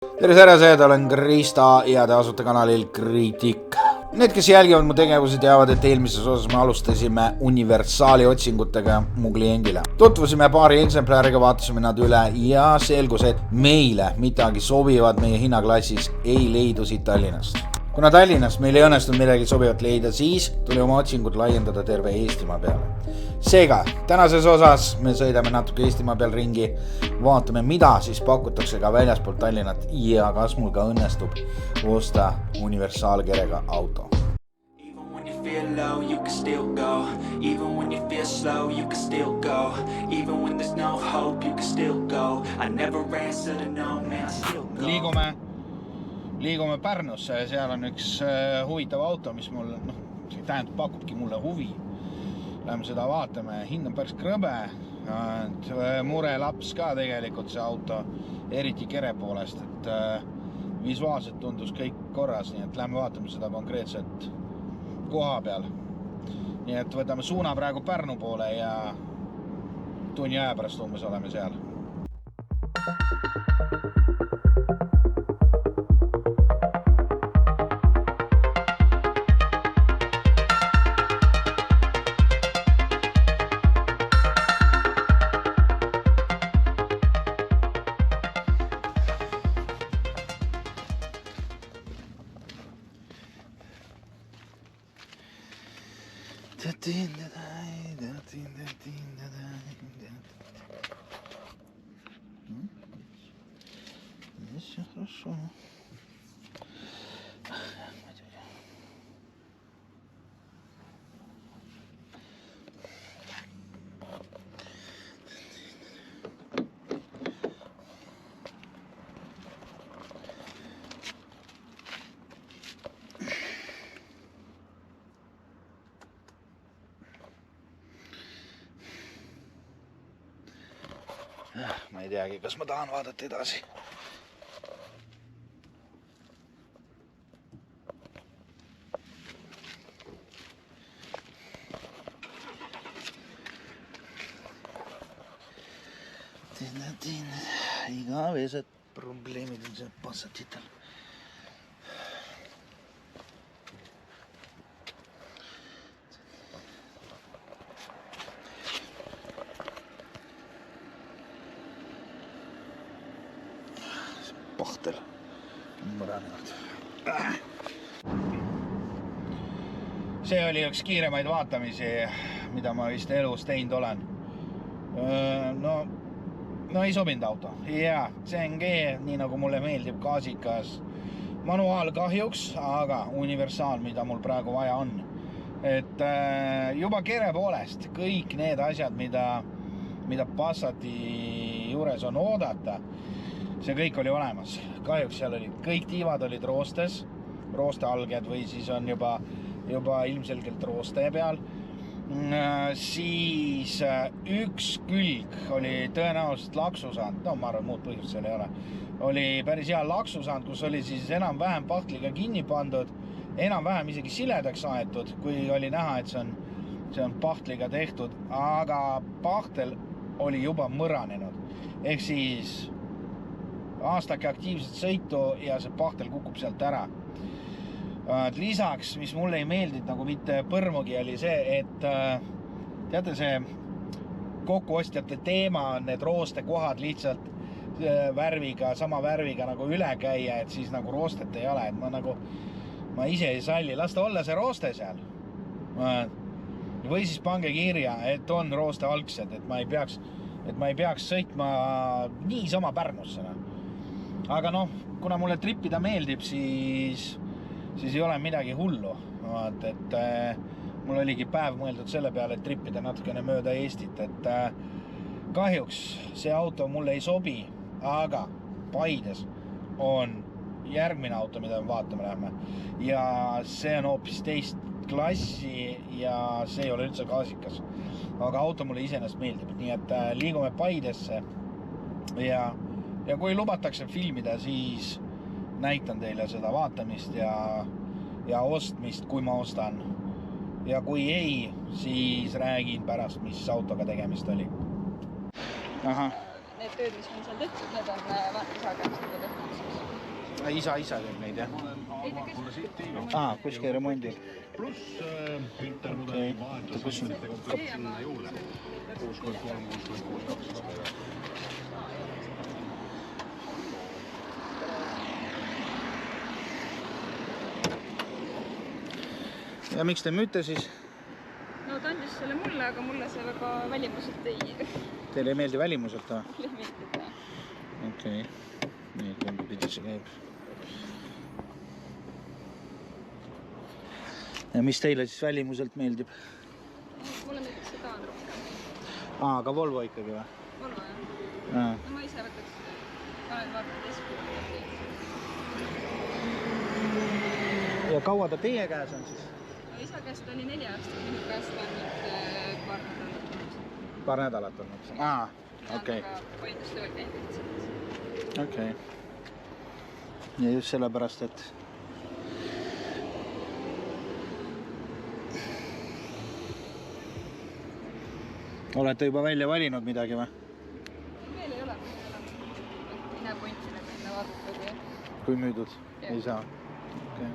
Tere säärased, olen Krista ja te asute kanalil Kriitik. Need, kes jälgivad mu tegevusi, teavad, et eelmises osas me alustasime universaali otsingutega mu kliendile. Tutvusime paari eksemplariga, vaatasime nad üle ja selgus, et meile midagi sobivad meie hinnaklassis ei leidu siit Tallinnast. Kuna Tallinnast meil ei õnnestunud midagi sobivat leida, siis tuli oma otsingud laiendada terve Eestimaa peale. Seega, tänases osas me sõidame natuke Eestimaa peal ringi, vaatame, mida siis pakutakse ka väljaspoolt Tallinnat ja kas mul ka õnnestub osta universaalkerega auto. Even when you feel low, you can still go. Even when you feel slow, you can still go. Even when there's no hope, you can still go. I never answer to no, man, I still go. Liigume Pärnusse ja seal on üks huvitav auto, mis mul, tähendab, pakubki mulle huvi. Läheme seda vaatame, hind on päris krõbe, murelaps ka tegelikult see auto, eriti kere poolest, et visuaalselt tundus kõik korras, nii et lähme vaatame seda konkreetselt koha peal. Nii et võtame suuna praegu Pärnu poole ja tunni aja pärast umbes oleme seal. Все хорошо. Ma ei teagi, kas ma tahan vaadata edasi. Igavesed probleemid on see Passatitel. Pahtel mõranevad. See oli üks kiiremaid vaatamisi, mida ma vist elus teinud olen. No ei sobinud auto. Ja, CNG, nii nagu mulle meeldib, gaasikas. Manuaal kahjuks, aga universaal, mida mul praegu vaja on. Et juba kere poolest kõik need asjad, mida Passati juures on oodata, see kõik oli olemas. Kahjuks seal olid kõik tiivad olid roostes, roostealged või siis on juba ilmselgelt rooste peal. Siis üks külg oli tõenäoliselt laksu saanud, ma arvan, muud põhjust seal ei ole. Oli päris hea laksu saanud, kus oli siis enam-vähem pahtliga kinni pandud, enam-vähem isegi siledaks aetud, kui oli näha, et see on pahtliga tehtud, aga pahtel oli juba mõranenud. Ehk siis aastake aktiivset sõitu ja see pahtel kukub sealt ära. Lisaks, mis mulle ei meeldinud nagu mitte põrmugi, oli see, et teate see kokkuostjate teema on need rooste kohad lihtsalt sama värviga nagu üle käia, et siis nagu roostet ei ole, et ma ise ei salli, lasta olla see rooste seal. Või siis pange kirja, et on rooste algsed, et ma ei peaks sõitma niisama Pärnusse. Aga kuna mulle trippida meeldib, siis ei ole midagi hullu. Et mul oligi päev mõeldud selle peale, et trippida natukene mööda Eestit. Et kahjuks see auto mulle ei sobi, aga Paides on järgmine auto, mida me vaatama läheme. Ja see on hoopis teist klassi ja see ei ole üldse gaasikas. Aga auto mulle iseenesest meeldib. Nii et liigume Paidesse ja kui lubatakse filmida, siis näitan teile seda vaatamist ja ostmist, kui ma ostan. Ja kui ei, siis räägin pärast, mis autoga tegemist oli. Need tööd, mis on seal tehtud, need on väärisaagamisega tehtud. Isa teeb neid, jah? Kuskil remondi. Pluss Pinter mudeli vahetus vahetite kompleksina juurde. 63-62. Ja miks te müüte siis? No ta andis selle mulle, aga mulle see väga välimuselt ei... Teile ei meeldi välimuselt, või? Mulle ei meeldib, jah. Okei. Nii, kumbi pidi see käib. Ja mis teile siis välimuselt meeldib? Mulle meeldib seda on rohkem. Aga Volvo ikkagi, või? Volvo, jah. No ma ise võtaks... Olen vaatanud Eskuga. Ja kaua ta teie käes on siis? Isa käest oli 4 aastat, minu käest on nüüd paar nädalat olnud. Paar nädalat olnud? Okei. Aga hoidus tööl käinud lihtsalt. Okei. Ja just sellepärast, et olete juba välja valinud midagi või? Veel ei ole. Mine pointi nagu enne vaadata. Kui müüdud? Ei saa? Okei.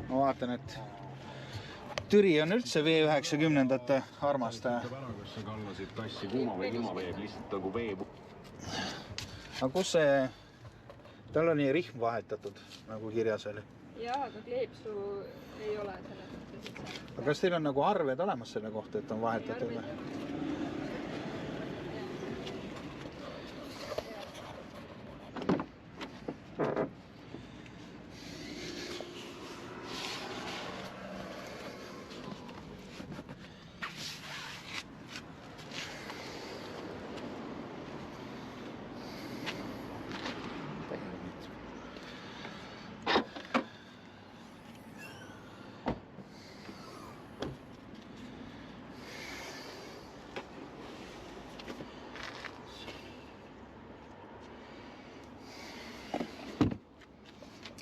Ma vaatan, et Türi on üldse V90-ndate armastaja. Kas sa kallasid tassi kuuma või külma veeb lihtsalt nagu vee... Aga kus see... Tal on nii rihm vahetatud, nagu kirjas oli. Jaa, aga kleepsu ei ole selle mõttes. Aga kas teil on nagu arved olemas selle kohta, et on vahetatud või?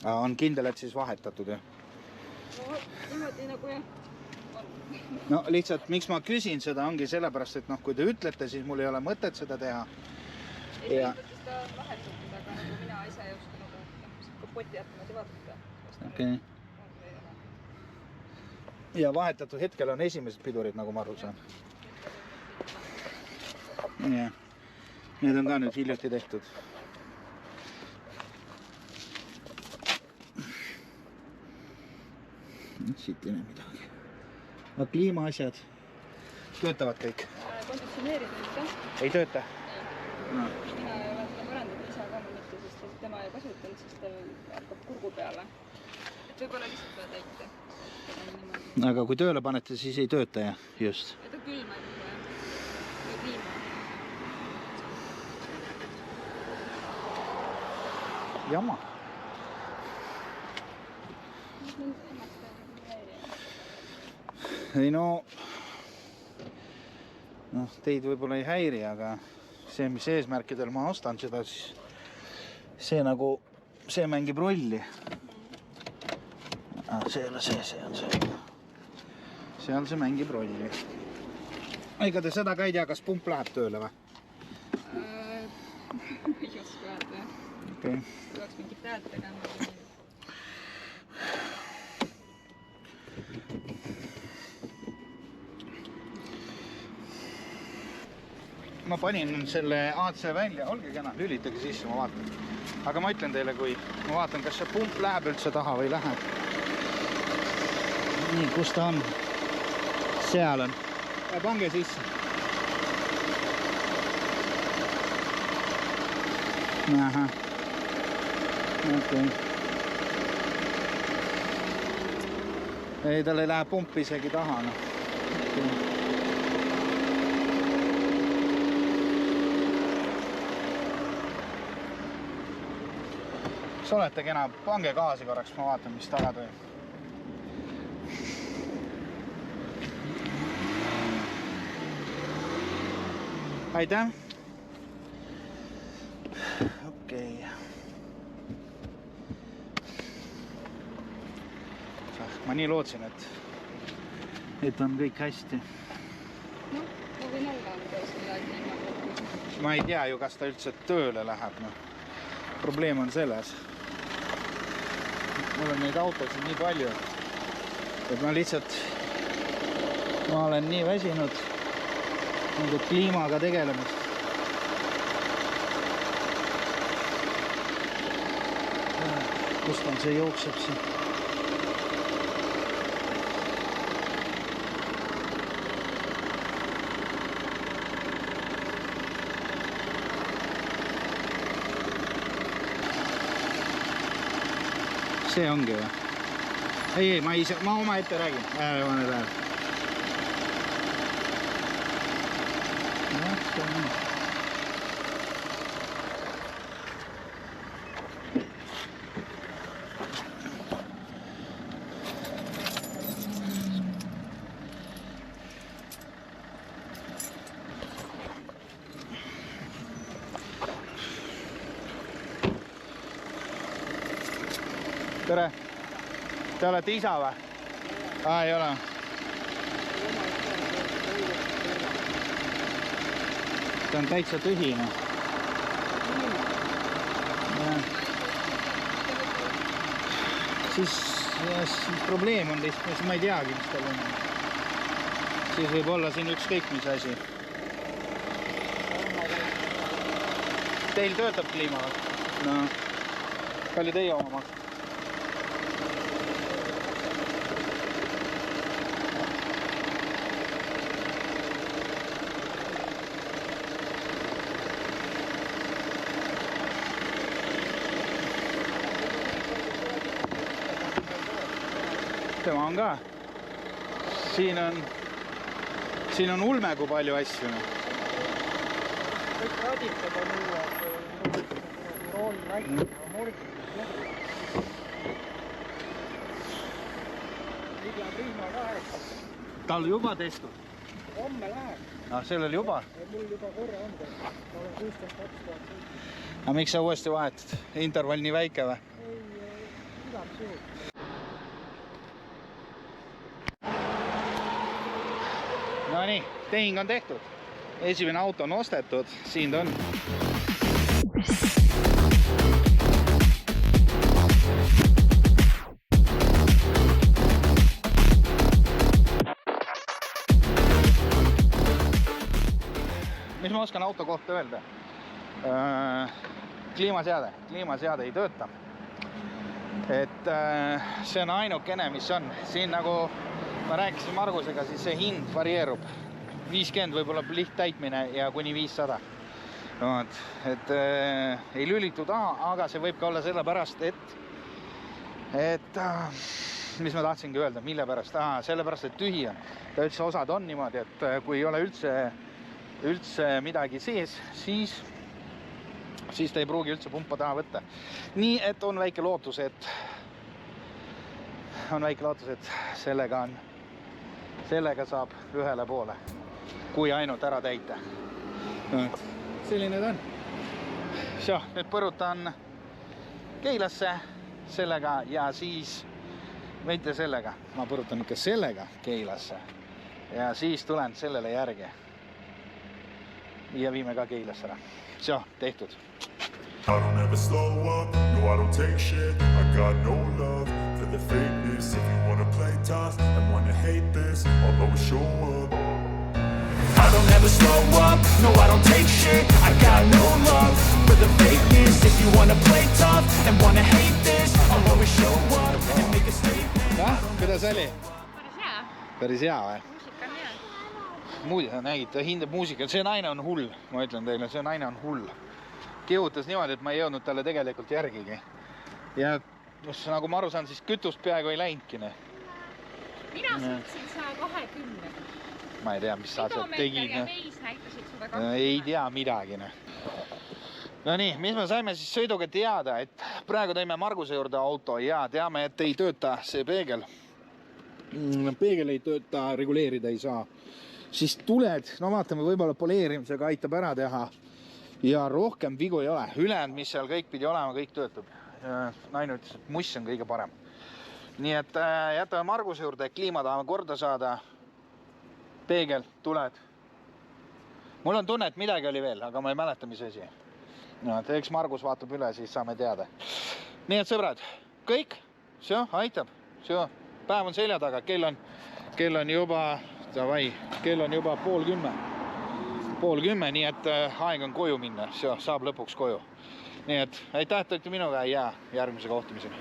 On kindel, et siis vahetatud, jah? No, niimoodi nagu jah. No lihtsalt, miks ma küsin seda, ongi sellepärast, et kui te ütlete, siis mul ei ole mõtet seda teha. Ei mõtleti seda vahetatud, aga nagu mina ise ei oska nagu kapoti jätmadi vaadata. Okei. Ja vahetatud hetkel on esimesed pidurid, nagu ma aru saan. Ja. Need on ka nüüd hiljuti tehtud. Siit ei näe midagi. Aga kliimaasjad töötavad kõik? Konditsioneerida mitte? Ei tööta? Ei. Mina ei ole seda parandada isa ka mitte, sest tema ei kasutanud, sest ta hakkab kurgu peale. Et võib-olla lihtsalt vaja täita. Aga kui tööle panete, siis ei tööta, jah? Just. Ja ta külma juba, jah. Ja kliima. Jama. Ei no, teid võib-olla ei häiri, aga see, mis eesmärkidel ma ostan seda, siis see mängib rolli. See ei ole see on see. Seal see mängib rolli. Ega te seda ka ei tea, kas pump läheb tööle või? Ei oska öelda, jah. Okei. Tuleks mingit häält tegema. Ma panin selle AC välja, olge kena, lülitage sisse, ma vaatan. Aga ma ütlen teile, kui ma vaatan, kas see pump läheb üldse taha või läheb. Nii, kus ta on? Seal on. Pange sisse. Ahah. Okei. Ei, tal ei lähe pump isegi taha. No. Okay. Sa olete kena, pange gaasi korraks, ma vaatan, mis taga tõi. Aitäh! Okei. Ma nii lootsin, et on kõik hästi. No, ma võin olla tõesti midagi ilma. ma ei tea ju, kas ta üldse tööle läheb. No. Probleem on selles. Mul on neid autosid nii palju, et ma lihtsalt, ma olen nii väsinud nende kliimaga tegelemist. Kust on see jookseb siin? See ongi või? Ei, ma oma ette räägin. Äärevaane läheb. Jah, see on. Tere! Te olete isa või? Ei ole. See on täitsa tühine. Siis probleem on lihtsalt, ma ei teagi, mis tal on. Siis võib olla siin ükskõik mis asi. Teil töötab kliima või? No. Palju teie oma maksab? Tema on ka. Siin on ulme kui palju asju. Kõik raditad on uued, rool läinud ja morgid läbi. Nüüd läheb rühma ka. Tal juba testud? Homme läheb. Sellel juba? Mul juba korra on tehtud. Ma olen 16-2007. Aga miks sa uuesti vahetad? Intervall nii väike või? Ei, igaks juhul. No nii, tehing on tehtud. Esimene auto on ostetud, siin ta on. Mis ma oskan auto kohta öelda? Kliimaseade ei tööta. Et see on ainukene, mis on. Siin nagu ma rääkisin Margusega, siis see hind varieerub. 50 võib-olla lihttäitmine ja kuni 500. Et ei lülitud, aga see võib ka olla sellepärast, et mis ma tahtsingi öelda, mille pärast? Sellepärast, et tühi on. Ta üldse osad on niimoodi, et kui ei ole üldse midagi sees, siis ta ei pruugi üldse pumpa taha võtta. Nii, et on väike lootus, et sellega saab ühele poole, kui ainult ära täita. Selline ta on. Nüüd põrutan Keilasse sellega ja siis mitte sellega. Ma põrutan ikka sellega Keilasse ja siis tulen sellele järgi. Ja viime ka Keilasse ära. Tehtud. I don't ever slow up, no I don't take shit. I got no love for the fakeness. If you wanna play tough and wanna hate this, I'll always show up. I don't ever slow up, no I don't take shit. I got no love for the fakeness. If you wanna play tough and wanna hate this, I'll always show up and make a statement. Kuidas oli? Päris hea. Päris hea või? Muusika on hea. Muudi, nägid, ta hindab muusika. See naine on hull, ma ütlen teile, see naine on hull. Kihutas niimoodi, et ma ei jõudnud talle tegelikult järgigi. Ja nagu ma aru saan, siis kütust peaaegu ei läinudki. Mina suutsin 120. Ma ei tea, mis sa sealt tegid. Ja veis näitasid 120. Ei tea midagi. No nii, mis me saime siis sõiduga teada, et praegu tõime Marguse juurde auto ja teame, et ei tööta see peegel. Peegel ei tööta, reguleerida ei saa. Siis tuled, no vaatame, võib-olla poleerimisega aitab ära teha. Ja rohkem vigu ei ole. Ülejäänud, mis seal kõik pidi olema, kõik töötab. Naine ütles, et muss on kõige parem. Nii et jätame Marguse juurde, kliima tahame korda saada. Peegel, tuled. mul on tunne, et midagi oli veel, aga ma ei mäleta, mis asi. No, eks Margus vaatab üle, siis saame teada. Nii et sõbrad, kõik, see aitab, see päev on selja taga, kell on juba, kell on juba 9:30, nii et aeg on koju minna, see saab lõpuks koju. Nii et aitäh, et olete minuga ja järgmise kohtumiseni.